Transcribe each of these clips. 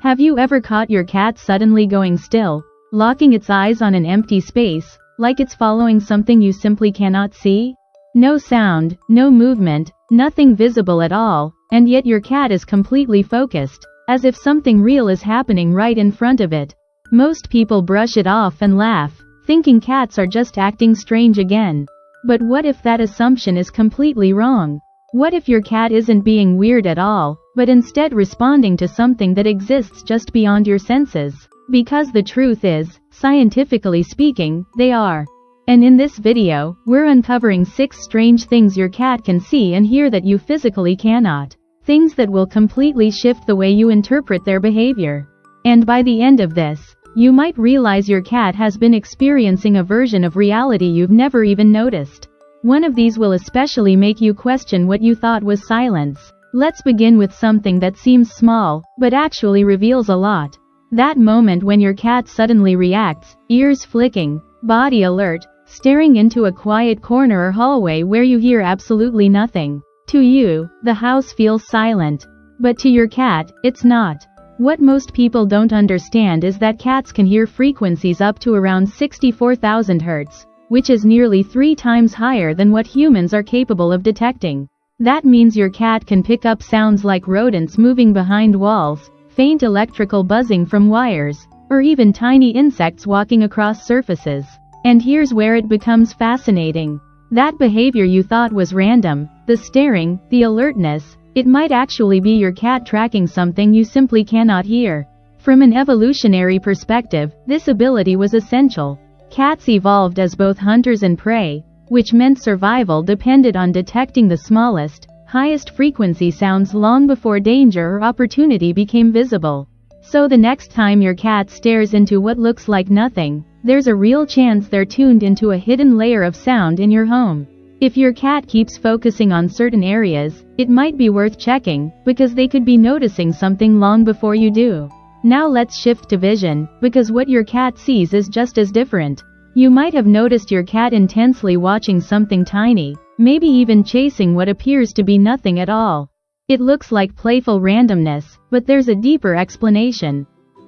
Have you ever caught your cat suddenly going still, locking its eyes on an empty space, like it's following something you simply cannot see? No sound, no movement, nothing visible at all, and yet your cat is completely focused, as if something real is happening right in front of it. Most people brush it off and laugh, thinking cats are just acting strange again. But what if that assumption is completely wrong? What if your cat isn't being weird at all, but instead responding to something that exists just beyond your senses? Because the truth is, scientifically speaking, they are. And in this video, we're uncovering 6 strange things your cat can see and hear that you physically cannot. Things that will completely shift the way you interpret their behavior. And by the end of this, you might realize your cat has been experiencing a version of reality you've never even noticed. One of these will especially make you question what you thought was silence. Let's begin with something that seems small, but actually reveals a lot. That moment when your cat suddenly reacts, ears flicking, body alert, staring into a quiet corner or hallway where you hear absolutely nothing. To you, the house feels silent. But to your cat, it's not. What most people don't understand is that cats can hear frequencies up to around 64,000 Hz, which is nearly 3 times higher than what humans are capable of detecting. That means your cat can pick up sounds like rodents moving behind walls, faint electrical buzzing from wires, or even tiny insects walking across surfaces. And here's where it becomes fascinating. That behavior you thought was random, the staring, the alertness, it might actually be your cat tracking something you simply cannot hear. From an evolutionary perspective, this ability was essential. Cats evolved as both hunters and prey, which meant survival depended on detecting the smallest, highest frequency sounds long before danger or opportunity became visible. So the next time your cat stares into what looks like nothing, there's a real chance they're tuned into a hidden layer of sound in your home. If your cat keeps focusing on certain areas, it might be worth checking, because they could be noticing something long before you do. Now let's shift to vision, because what your cat sees is just as different. You might have noticed your cat intensely watching something tiny, maybe even chasing what appears to be nothing at all. It looks like playful randomness, but there's a deeper explanation.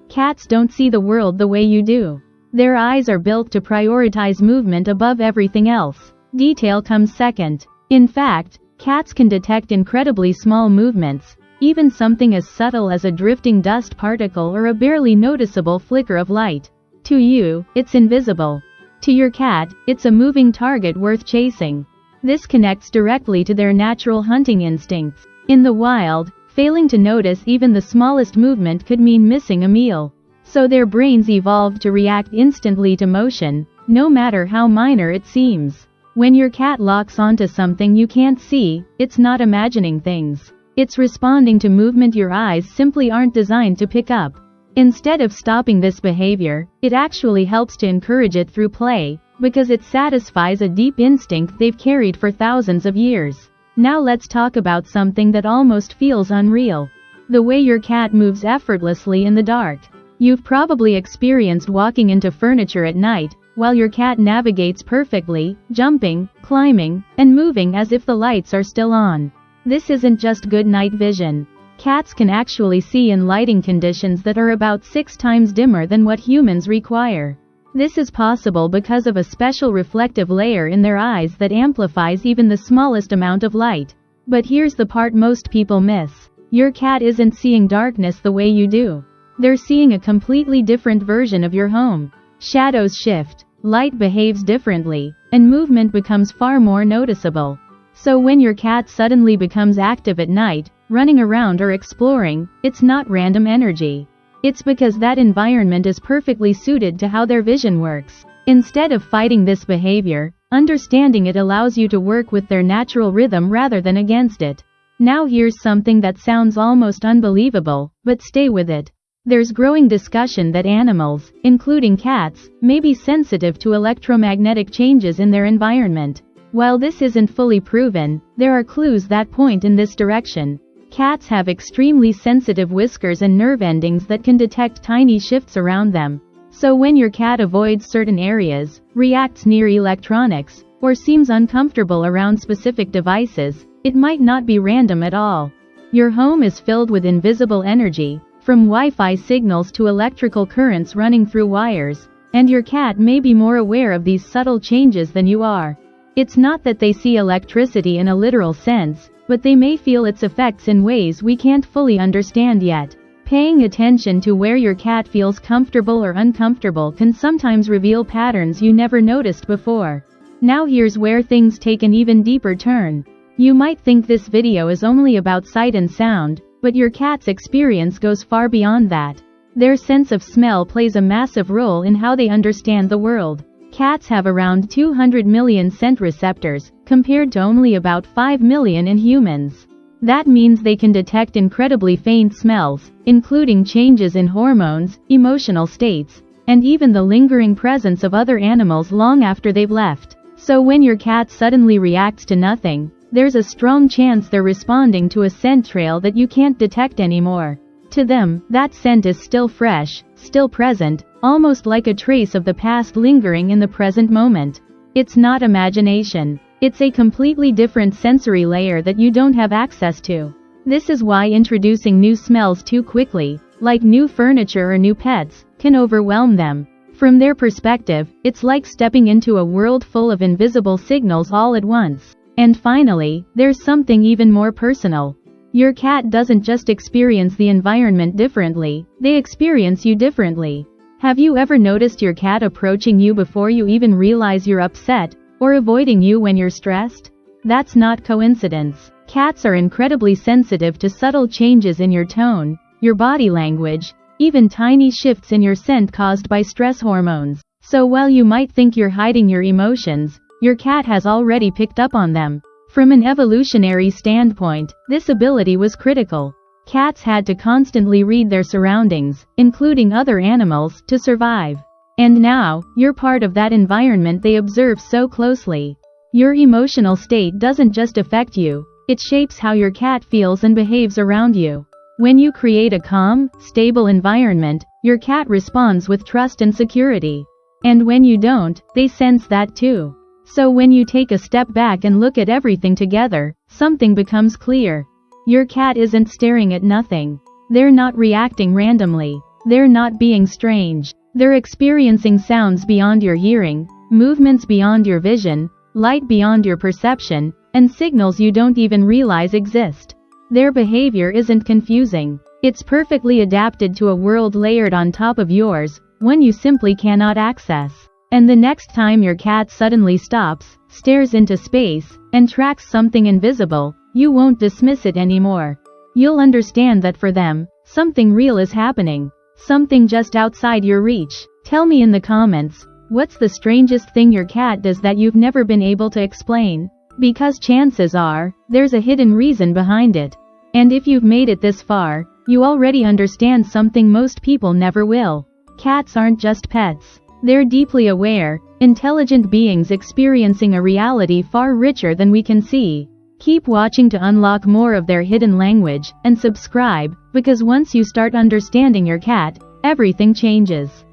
Cats don't see the world the way you do. Their eyes are built to prioritize movement above everything else. Detail comes second. In fact, cats can detect incredibly small movements, even something as subtle as a drifting dust particle or a barely noticeable flicker of light. To you, it's invisible. To your cat, it's a moving target worth chasing. This connects directly to their natural hunting instincts. In the wild, failing to notice even the smallest movement could mean missing a meal. So their brains evolved to react instantly to motion, no matter how minor it seems. When your cat locks onto something you can't see, it's not imagining things. It's responding to movement your eyes simply aren't designed to pick up. Instead of stopping this behavior, it actually helps to encourage it through play, because it satisfies a deep instinct they've carried for thousands of years. Now let's talk about something that almost feels unreal. The way your cat moves effortlessly in the dark. You've probably experienced walking into furniture at night, while your cat navigates perfectly, jumping, climbing, and moving as if the lights are still on. This isn't just good night vision. Cats can actually see in lighting conditions that are about 6 times dimmer than what humans require. This is possible because of a special reflective layer in their eyes that amplifies even the smallest amount of light. But here's the part most people miss. Your cat isn't seeing darkness the way you do. They're seeing a completely different version of your home. Shadows shift, light behaves differently, and movement becomes far more noticeable. So when your cat suddenly becomes active at night, running around or exploring, it's not random energy. It's because that environment is perfectly suited to how their vision works. Instead of fighting this behavior, understanding it allows you to work with their natural rhythm rather than against it. Now here's something that sounds almost unbelievable, but stay with it. There's growing discussion that animals, including cats, may be sensitive to electromagnetic changes in their environment. While this isn't fully proven, there are clues that point in this direction. Cats have extremely sensitive whiskers and nerve endings that can detect tiny shifts around them. So when your cat avoids certain areas, reacts near electronics, or seems uncomfortable around specific devices, it might not be random at all. Your home is filled with invisible energy, from Wi-Fi signals to electrical currents running through wires, and your cat may be more aware of these subtle changes than you are. It's not that they see electricity in a literal sense, but they may feel its effects in ways we can't fully understand yet. Paying attention to where your cat feels comfortable or uncomfortable can sometimes reveal patterns you never noticed before. Now here's where things take an even deeper turn. You might think this video is only about sight and sound, but your cat's experience goes far beyond that. Their sense of smell plays a massive role in how they understand the world. Cats have around 200 million scent receptors, compared to only about 5 million in humans. That means they can detect incredibly faint smells, including changes in hormones, emotional states, and even the lingering presence of other animals long after they've left. So when your cat suddenly reacts to nothing, there's a strong chance they're responding to a scent trail that you can't detect anymore. To them, that scent is still fresh, still present, almost like a trace of the past lingering in the present moment. It's not imagination. It's a completely different sensory layer that you don't have access to. This is why introducing new smells too quickly, like new furniture or new pets, can overwhelm them. From their perspective, it's like stepping into a world full of invisible signals all at once. And finally, there's something even more personal. Your cat doesn't just experience the environment differently, they experience you differently. Have you ever noticed your cat approaching you before you even realize you're upset, or avoiding you when you're stressed? That's not coincidence. Cats are incredibly sensitive to subtle changes in your tone, your body language, even tiny shifts in your scent caused by stress hormones. So while you might think you're hiding your emotions, your cat has already picked up on them. From an evolutionary standpoint, this ability was critical. Cats had to constantly read their surroundings, including other animals, to survive. And now, you're part of that environment they observe so closely. Your emotional state doesn't just affect you, it shapes how your cat feels and behaves around you. When you create a calm, stable environment, your cat responds with trust and security. And when you don't, they sense that too. So when you take a step back and look at everything together, something becomes clear. Your cat isn't staring at nothing. They're not reacting randomly. They're not being strange. They're experiencing sounds beyond your hearing, movements beyond your vision, light beyond your perception, and signals you don't even realize exist. Their behavior isn't confusing. It's perfectly adapted to a world layered on top of yours, one you simply cannot access. And the next time your cat suddenly stops, stares into space, and tracks something invisible, you won't dismiss it anymore. You'll understand that for them, something real is happening. Something just outside your reach. Tell me in the comments, what's the strangest thing your cat does that you've never been able to explain? Because chances are, there's a hidden reason behind it. And if you've made it this far, you already understand something most people never will. Cats aren't just pets. They're deeply aware, intelligent beings experiencing a reality far richer than we can see. Keep watching to unlock more of their hidden language, and subscribe, because once you start understanding your cat, everything changes.